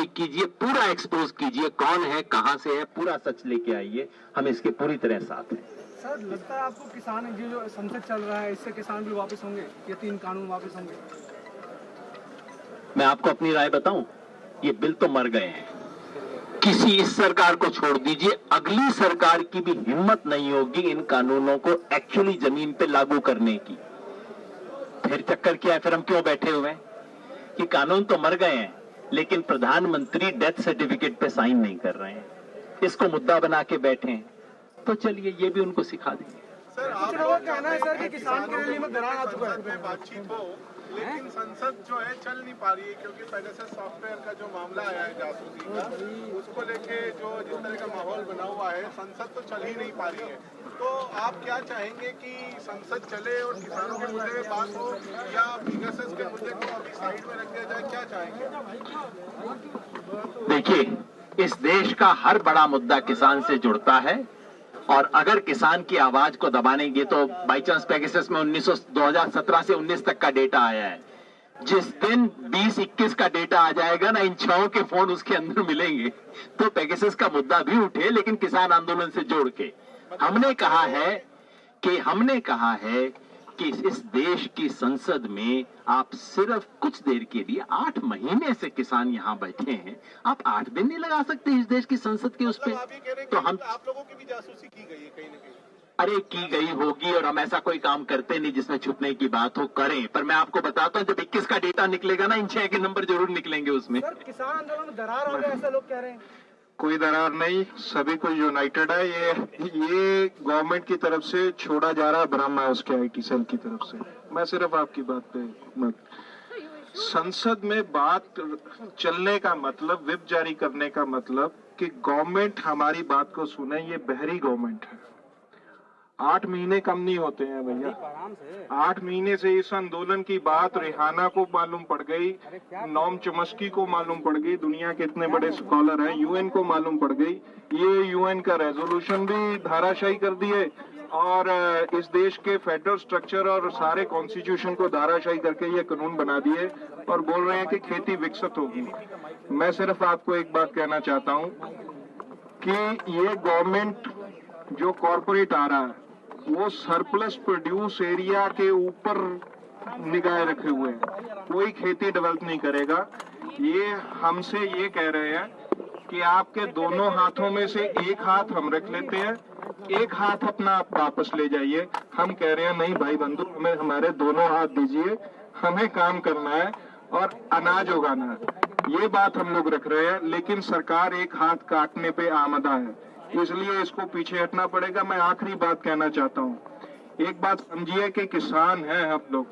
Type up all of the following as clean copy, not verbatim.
कार्रवाई कीजिए, पूरा एक्सपोज कीजिए, कौन है, कहां से है, पूरा सच लेके आइए। हम इसके पूरी तरह साथ हैं। सर, लगता है आपको किसान जो संसद चल रहा है इससे किसान भी वापस होंगे, ये 3 कानून वापस होंगे? मैं आपको अपनी राय बताऊं, ये बिल तो मर गए हैं। किसी इस सरकार को छोड़ दीजिए, अगली सरकार की भी हिम्मत नहीं होगी इन कानूनों को एक्चुअली जमीन पे लागू करने की। फिर चक्कर क्या है, फिर हम क्यों बैठे हुए हैं कि कानून तो मर गए हैं लेकिन प्रधानमंत्री डेथ सर्टिफिकेट पे साइन नहीं कर रहे हैं, इसको मुद्दा बना के बैठे हैं। तो चलिए ये भी उनको सिखा देंगे। सर, कुछ लोगों का कहना है सर कि किसान की रैली में दरार आ चुका है। बातचीत हो, लेकिन संसद जो है चल नहीं पा रही है क्योंकि पहले से सॉफ्टवेयर का जो मामला आया है जासूसी का, उसको लेके जो जिस तरह का माहौल बना हुआ है, संसद तो चल ही नहीं पा रही है। तो आप क्या चाहेंगे कि संसद चले और किसानों के मुद्दे में बात हो, या पेगासस के मुद्दे को अभी साइड में रख दिया जाए? क्या चाहेंगे? देखिए, इस देश का हर बड़ा मुद्दा किसान से जुड़ता है और अगर किसान की आवाज को दबानेंगे तो बाई चांस पेगासस में 2017 से 19 तक का डेटा आया है। जिस दिन 20-21 का डेटा आ जाएगा ना, इन 6 के फोन उसके अंदर मिलेंगे, तो पेगासस का मुद्दा भी उठे, लेकिन किसान आंदोलन से जोड़ के। हमने कहा है कि इस देश की संसद में आप सिर्फ कुछ देर के लिए 8 महीने से किसान यहाँ बैठे हैं, आप 8 दिन नहीं लगा सकते इस देश की संसद के उस पे? तो हम आप लोगों की भी जासूसी की गई है कहीं ना कहीं? अरे की गई होगी, और हम ऐसा कोई काम करते नहीं जिसमें छुपने की बात हो, करें। पर मैं आपको बताता हूँ, जब 21 का डेटा निकलेगा ना, इन 6 के नंबर जरूर निकलेंगे उसमें। सर, किसान आंदोलन में दरार आ गया ऐसा लोग कह रहे हैं। कोई दरार नहीं, सभी कोई यूनाइटेड है। ये गवर्नमेंट की तरफ से छोड़ा जा रहा भ्रम है, उसके आईटी सेल की तरफ से। मैं सिर्फ आपकी बात पे मत, संसद में बात चलने का मतलब, विप जारी करने का मतलब कि गवर्नमेंट हमारी बात को सुने। ये बहरी गवर्नमेंट है। 8 महीने कम नहीं होते हैं भैया। 8 महीने से इस आंदोलन की बात रिहाना को मालूम पड़ गई, नोम चॉम्स्की को मालूम पड़ गई, दुनिया के इतने बड़े स्कॉलर हैं, यूएन को मालूम पड़ गई। ये यूएन का रेजोल्यूशन भी धाराशाही कर दिए और इस देश के फेडरल स्ट्रक्चर और सारे कॉन्स्टिट्यूशन को धाराशाही करके ये कानून बना दिए और बोल रहे हैं कि खेती विकसित होगी। मैं सिर्फ आपको एक बात कहना चाहता हूँ कि ये गवर्नमेंट जो कॉर्पोरेट आ रहा है वो सरप्लस प्रोड्यूस एरिया के ऊपर निगाह रखे हुए हैं, कोई खेती डेवलप नहीं करेगा। ये हमसे ये कह रहे हैं कि आपके दोनों हाथों में से एक हाथ हम रख लेते हैं, एक हाथ अपना आप वापस ले जाइए। हम कह रहे हैं नहीं भाई बंधु, हमें हमारे दोनों हाथ दीजिए, हमें काम करना है और अनाज उगाना है। ये बात हम लोग रख रहे हैं, लेकिन सरकार एक हाथ काटने पे आमदा है, इसलिए इसको पीछे हटना पड़ेगा। मैं आखिरी बात कहना चाहता हूँ, एक बात समझिए कि किसान हैं हम लोग,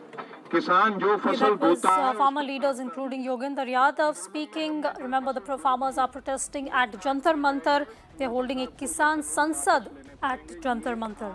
किसान जो फसल बोता है। Farmer leaders including Yogendra Yadav speaking. Remember, the farmers are protesting at Jantar Mantar. They're holding a Kisan Sansad at Jantar Mantar.